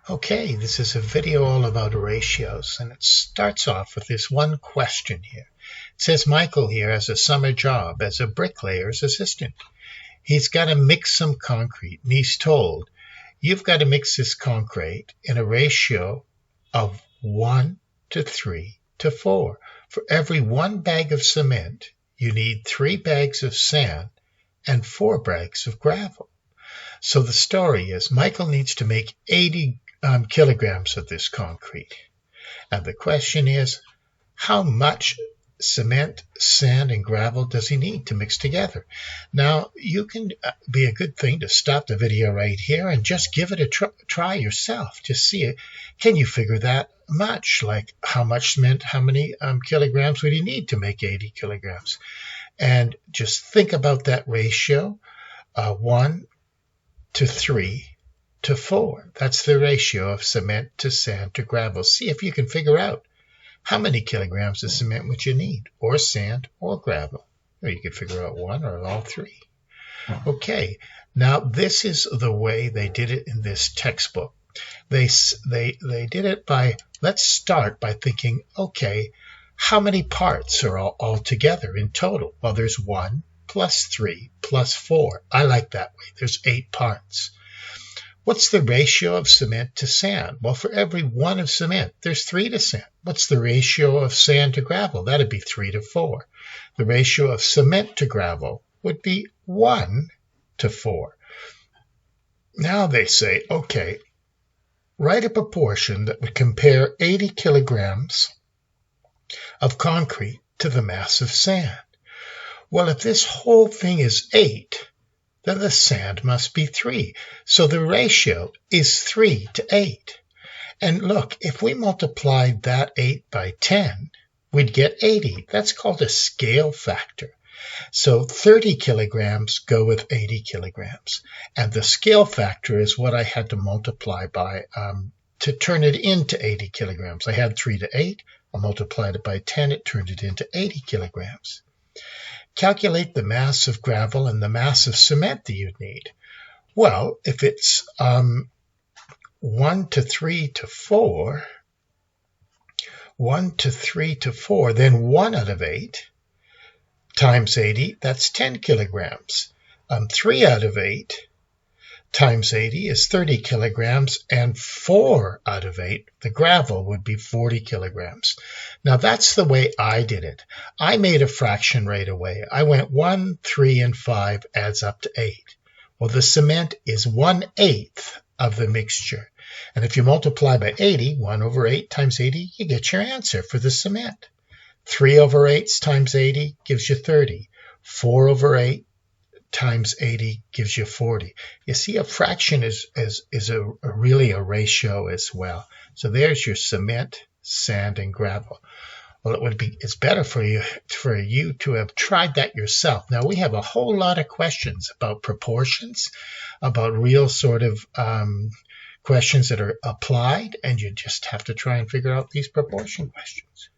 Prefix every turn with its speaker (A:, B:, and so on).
A: Okay, this is a video all about ratios, and it starts off with this one question here. It says Michael here has a summer job as a bricklayer's assistant. He's got to mix some concrete, and he's told, you've got to mix this concrete in a ratio of 1 to 3 to 4. For every 1 bag of cement, you need 3 bags of sand and 4 bags of gravel. So the story is Michael needs to make 80 kilograms of this concrete. And the question is, how much cement, sand, and gravel does he need to mix together? Now, you can be a good thing to stop the video right here and just give it a try yourself. Just see it. Can you figure that much? Like how much cement, how many kilograms would he need to make 80 kilograms? And just think about that ratio, 1 to 3 to 4. That's the ratio of cement to sand to gravel. See if you can figure out how many kilograms of cement would you need, or sand, or gravel. Or you could figure out 1 or all 3. Okay, now this is the way they did it in this textbook. They did it by, let's start by thinking, okay, how many parts are all together in total? Well, there's 1 plus 3 plus 4. I like that way. There's 8 parts. What's the ratio of cement to sand? Well, for every 1 of cement, there's 3 to sand. What's the ratio of sand to gravel? That'd be 3 to 4. The ratio of cement to gravel would be 1 to 4. Now they say, okay, write a proportion that would compare 80 kilograms of concrete to the mass of sand. Well, if this whole thing is 8, then the sand must be 3. So the ratio is 3 to 8. And look, if we multiplied that 8 by 10, we'd get 80. That's called a scale factor. So 30 kilograms go with 80 kilograms. And the scale factor is what I had to multiply by to turn it into 80 kilograms. I had 3 to 8. I multiplied it by 10. It turned it into 80 kilograms. Calculate the mass of gravel and the mass of cement that you'd need. Well, if it's 1 to 3 to 4, 1 to 3 to 4, then 1 out of 8 times 80, that's 10 kilograms. 3 out of 8 times 80 is 30 kilograms, and 4 out of 8, the gravel, would be 40 kilograms. Now, that's the way I did it. I made a fraction right away. I went 1, 3, and 5 adds up to 8. Well, the cement is 1/8 of the mixture. And if you multiply by 80, 1 over 8 times 80, you get your answer for the cement. 3 over 8 times 80 gives you 30. 4 over 8 times 80 gives you 40. You see, a fraction is really a ratio as well. So there's your cement, sand, and gravel. Well, it's better for you to have tried that yourself. Now, we have a whole lot of questions about proportions, about real sort of questions that are applied, and you just have to try and figure out these proportion questions.